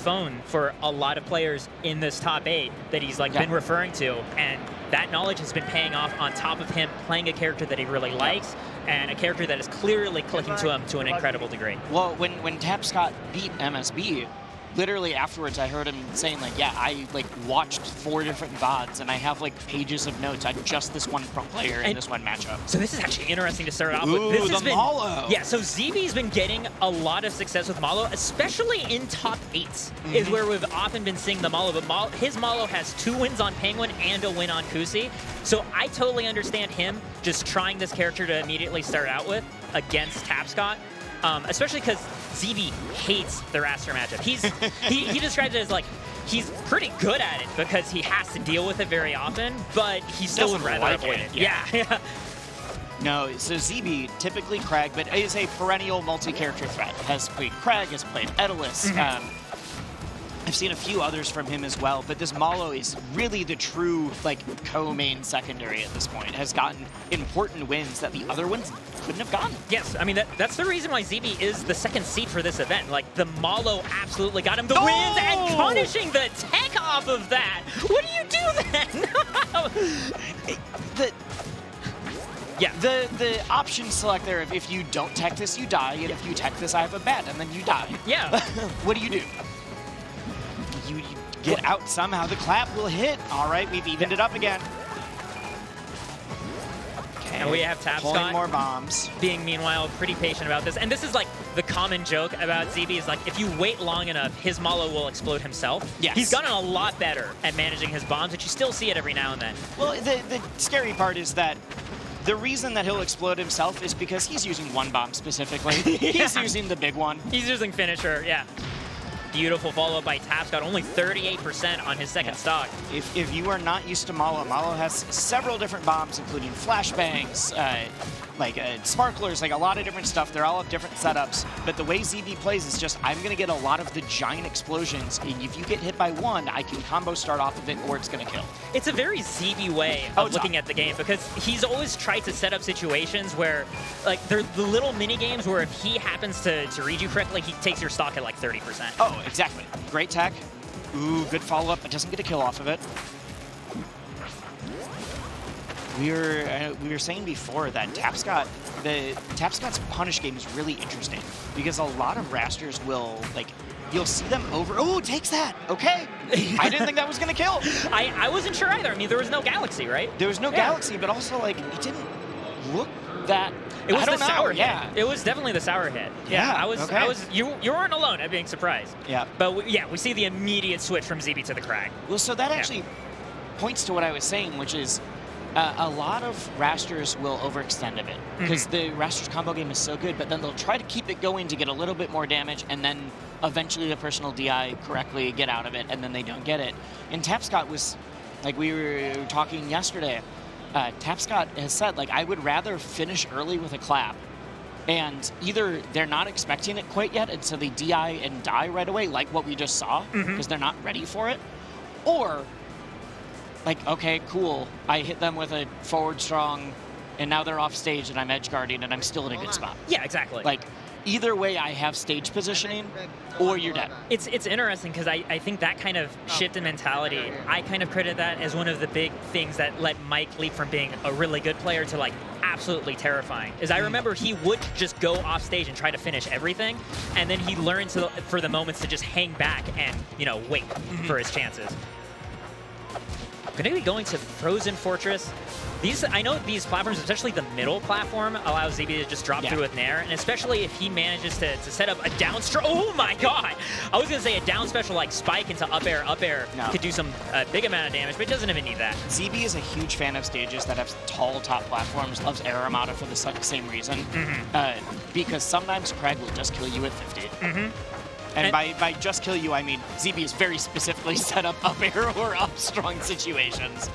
phone for a lot of players in this top 8 that he's like been referring to, and that knowledge has been paying off on top of him playing a character that he really likes and a character that is clearly clicking to him to an incredible degree. Well, when Tapscott beat MSB, literally afterwards I heard him saying like, yeah, I like watched 4 different VODs and I have like pages of notes on just this one pro player in this one matchup. So this is actually interesting to start off with. This has been Mollo. Yeah, so ZeeBee's been getting a lot of success with Mollo, especially in top 8s is where we've often been seeing the Mollo, but his Mollo has 2 wins on Penguin and a win on Kusi. So I totally understand him just trying this character to immediately start out with against Tapscott. Especially because ZeeBee hates the Wrastor matchup. He describes it as like he's pretty good at it because he has to deal with it very often, but he still would rather avoid it. Yeah. No, so ZeeBee, typically Kragg, but is a perennial multi-character threat. Has played Kragg, has played Aether. I've seen a few others from him as well, but this Mollo is really the true like co-main secondary at this point. Has gotten important wins that the other ones couldn't have gotten. Yes, I mean that's the reason why ZeeBee is the second seed for this event. Like the Mollo absolutely got him the wins and punishing the tech off of that. What do you do then? The option select there, if you don't tech this, you die, and if you tech this, I have a bet, and then you die. Yeah. What do? You get out somehow. The clap will hit. All right, we've evened it up again. Okay. And we have Tapscott pulling more bombs. Being, meanwhile, pretty patient about this. And this is like the common joke about ZeeBee is like, if you wait long enough, his Mollo will explode himself. Yes. He's gotten a lot better at managing his bombs, but you still see it every now and then. Well, the scary part is that the reason that he'll explode himself is because he's using one bomb specifically. He's using the big one. He's using finisher, yeah. Beautiful follow-up by Tapscott, only 38% on his second stock. If you are not used to Mollo, Mollo has several different bombs, including flashbangs, sparklers, like a lot of different stuff. They're all have different setups, but the way ZeeBee plays is just, I'm going to get a lot of the giant explosions, and if you get hit by one, I can combo start off of it, or it's going to kill. It's a very ZeeBee way of looking at the game, because he's always tried to set up situations where, like, they're the little mini-games where if he happens to read you correctly, he takes your stock at like 30%. Oh, exactly. Great tech. Ooh, good follow-up, but doesn't get a kill off of it. We were saying before that Tapscott's punish game is really interesting because a lot of Wrastors will, like, you'll see them over. Oh, takes that. Okay. I didn't think that was going to kill. I wasn't sure either. I mean, there was no Galaxy, right? There was no Galaxy, but also, like, it didn't look that... It was the sour hit. It was definitely the sour hit. Yeah, you weren't alone at being surprised. Yeah. But we see the immediate switch from ZeeBee to the Kragg. Well, so that actually points to what I was saying, which is a lot of Wrastors will overextend a bit because the Wrastors combo game is so good, but then they'll try to keep it going to get a little bit more damage, and then eventually the person will DI correctly, get out of it, and then they don't get it. And Tapscott was, like we were talking yesterday, Tapscott has said, like, I would rather finish early with a clap, and either they're not expecting it quite yet, and so they DI and die right away, like what we just saw, because they're not ready for it, or, like, okay, cool, I hit them with a forward strong, and now they're off stage, and I'm edge guarding, and I'm still in a good spot. Yeah, exactly. Like, either way, I have stage positioning, or you're dead. It's interesting because I think that kind of shift in mentality, I kind of credit that as one of the big things that let Mike leap from being a really good player to, like, absolutely terrifying. Is I remember he would just go off stage and try to finish everything, and then he learned for the moments to just hang back and, wait for his chances. Going to be going to Frozen Fortress. I know these platforms, especially the middle platform, allows ZeeBee to just drop through with Nair, and especially if he manages to set up a down oh my god! I was going to say a down special like spike into up air could do some big amount of damage, but it doesn't even need that. ZeeBee is a huge fan of stages that have tall top platforms, loves Air Armada for the same reason, because sometimes Kragg will just kill you at 50. And by just kill you, I mean ZeeBee is very specifically set up air or up strong situations.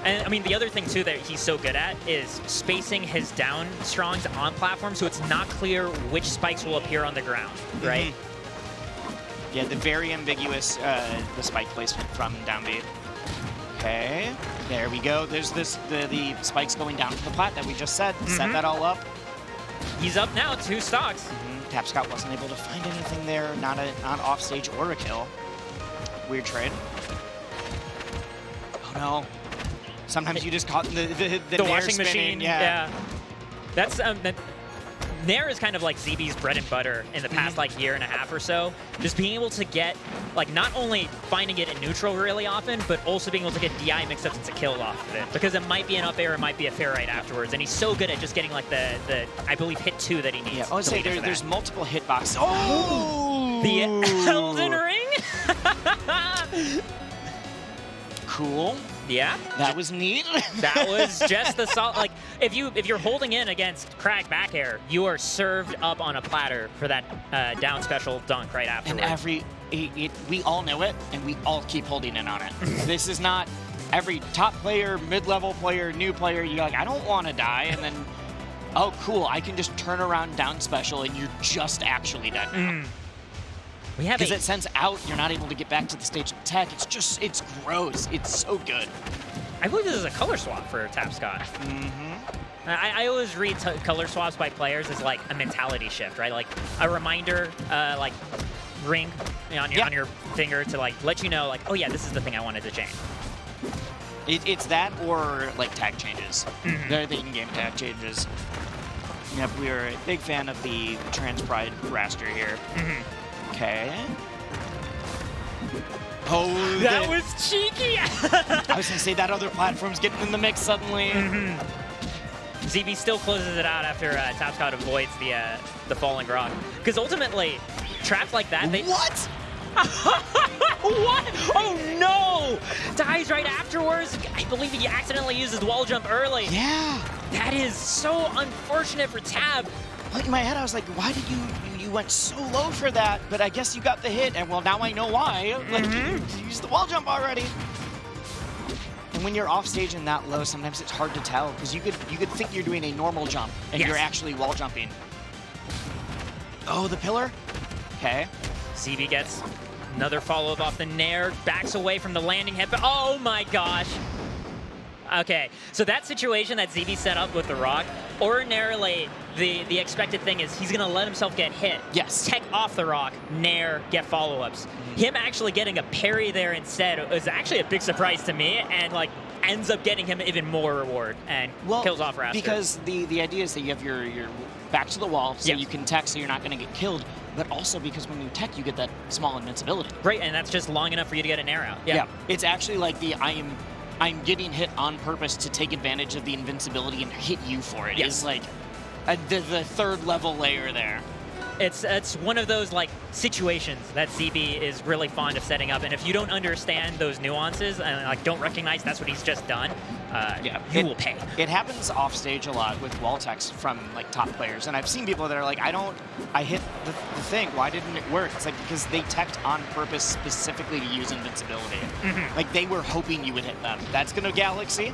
And I mean, the other thing too that he's so good at is spacing his down strongs on platforms, so it's not clear which spikes will appear on the ground, right? Yeah, the very ambiguous the spike placement from down B. Okay, there we go. There's the spikes going down to the plat that we just said. Set that all up. He's up now, 2 stocks. Tapscott wasn't able to find anything there, not offstage or a kill. Weird trade. Oh no. Sometimes you just caught the washing spinning. machine. Yeah. That's Nair is kind of like ZeeBee's bread and butter in the past like year and a half or so. Just being able to get, like, not only finding it in neutral really often, but also being able to get DI mix-ups into kill off of it. Because it might be an up air, it might be a fair right afterwards. And he's so good at just getting like the I believe, hit 2 that he needs. Yeah, I would say there's multiple hitboxes. Oh! The Elden Ring? Cool. Yeah. That was neat. That was just the solid. Like, if you're holding in against Kragg back air, you are served up on a platter for that down special dunk right afterwards. And we all know it, and we all keep holding in on it. This is not every top player, mid-level player, new player. You're like, I don't want to die, and then, oh, cool, I can just turn around down special, and you're just actually dead now. Because it sends out, you're not able to get back to the stage of attack. It's gross. It's so good. I believe this is a color swap for Tapscott. I always read color swaps by players as like a mentality shift, right? Like a reminder, like ring on your finger to like let you know, like, oh yeah, this is the thing I wanted to change. It's that or like tag changes. The in-game tag changes. Yep, we are a big fan of the Trans Pride Wrastor here. Okay. Oh, that was cheeky. I was gonna say that other platform's getting in the mix suddenly. ZeeBee still closes it out after Tapscott avoids the falling rock. Because ultimately, traps like that, they... What? What? Oh no! Dies right afterwards. I believe he accidentally uses wall jump early. Yeah. That is so unfortunate for Tab. Like in my head, I was like, why did you went so low for that? But I guess you got the hit, and well, now I know why. Like, you used the wall jump already. And when you're off stage and that low, sometimes it's hard to tell because you could think you're doing a normal jump and you're actually wall jumping. Oh, the pillar. Okay. ZeeBee gets another follow-up off the Nair, backs away from the landing head. Oh my gosh. Okay, so that situation that ZeeBee set up with the rock, ordinarily the expected thing is he's gonna let himself get hit. Yes. Tech off the rock, Nair, get follow-ups. Him actually getting a parry there instead was actually a big surprise to me, and like ends up getting him even more reward and kills off Wrastor. Because the idea is that you have your back to the wall, so you can tech so you're not gonna get killed, but also because when you tech, you get that small invincibility. Right, and that's just long enough for you to get an arrow. Yeah. It's actually like I'm getting hit on purpose to take advantage of the invincibility and hit you for it. It's like the third level layer there. It's one of those like situations that ZeeBee is really fond of setting up, and if you don't understand those nuances and like don't recognize that's what he's just done, you will pay. It happens off stage a lot with wall techs from like top players, and I've seen people that are like, I hit the thing, why didn't it work? It's like because they teched on purpose specifically to use invincibility. Like they were hoping you would hit them. That's gonna Galaxy.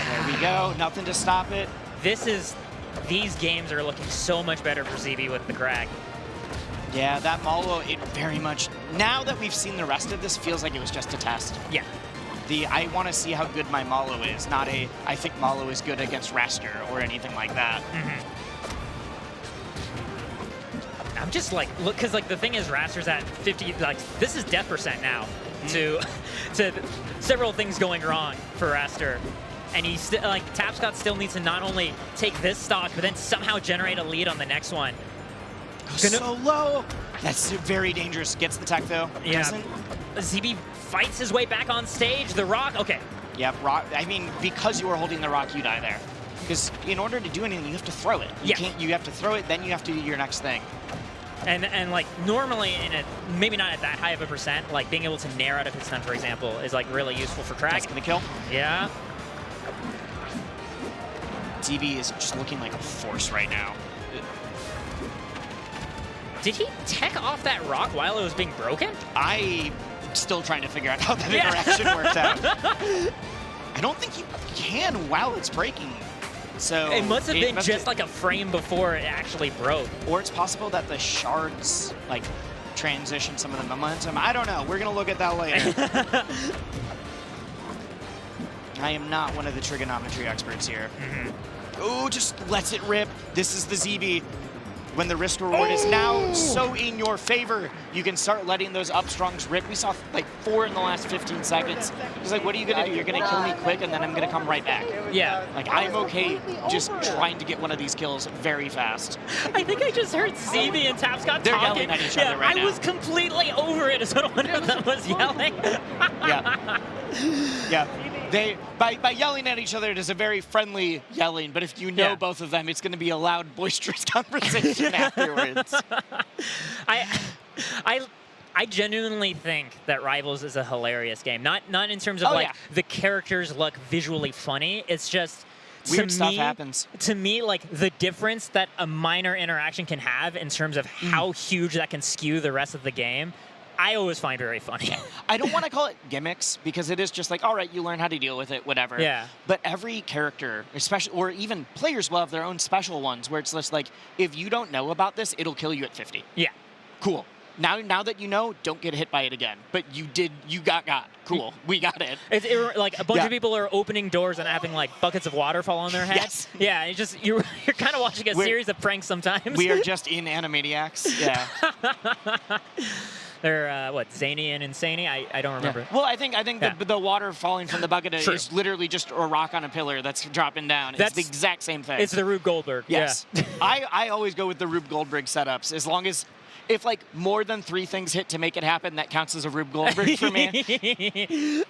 There we go. Nothing to stop it. These games are looking so much better for ZeeBee with the Kragg. Yeah, that Mollo, it very much, now that we've seen the rest of this, feels like it was just a test. Yeah. I want to see how good my Mollo is, not I think Mollo is good against Wrastor or anything like that. I'm just like, look, because like the thing is Wrastor's at 50, like this is death percent now to several things going wrong for Wrastor. And he still, like, Tapscott still needs to not only take this stock, but then somehow generate a lead on the next one. So low. That's very dangerous. Gets the tech, though. Yeah. ZeeBee fights his way back on stage. The rock, okay. Yeah, rock. I mean, because you are holding the rock, you die there. Because in order to do anything, you have to throw it. You can't. You have to throw it, then you have to do your next thing. And like normally in a maybe not at that high of a percent, like being able to nair out of his stun, for example, is like really useful for Kragg. That's gonna kill. Yeah. ZeeBee is just looking like a force right now. Did he tech off that rock while it was being broken? I'm still trying to figure out how that interaction worked out. I don't think you can while it's breaking. So it must have been just like a frame before it actually broke. Or it's possible that the shards like transition some of the momentum. I don't know. We're gonna look at that later. I am not one of the trigonometry experts here. Oh, just lets it rip. This is the ZeeBee. when the risk reward is now so in your favor, you can start letting those upstrongs rip. We saw like 4 in the last 15 seconds. He's like, what are you going to do? You're going to kill me quick, and then I'm going to come right back. Yeah. Like, I'm okay just trying to get one of these kills very fast. I think I just heard ZeeBee and Tapscott They're talking. yelling at each other right I now. was completely over it as one of them was yelling. Yeah. Yeah. By yelling at each other, it is a very friendly yelling, but if you know both of them, it's going to be a loud, boisterous conversation afterwards. I genuinely think that Rivals is a hilarious game. Not in terms of the characters look visually funny. It's just weird stuff happens. To me, like the difference that a minor interaction can have in terms of how huge that can skew the rest of the game, I always find very funny. I don't want to call it gimmicks because it is just like, all right, you learn how to deal with it, whatever. Yeah. But every character, especially, or even players will have their own special ones where it's just like, if you don't know about this, it'll kill you at 50. Yeah. Cool. Now that you know, don't get hit by it again. But you got. Cool. We got it. It's like a bunch of people are opening doors and having like buckets of water fall on their heads. Yes. Yeah, you're kind of watching a series of pranks sometimes. We are just in Animaniacs. Yeah. They're what, Zany and Insany? I don't remember. Yeah. Well, I think the water falling from the bucket is literally just a rock on a pillar that's dropping down. It's the exact same thing. It's the Rube Goldberg. Yes. Yeah. I always go with the Rube Goldberg setups as long as if like more than 3 things hit to make it happen, that counts as a Rube Goldberg for me.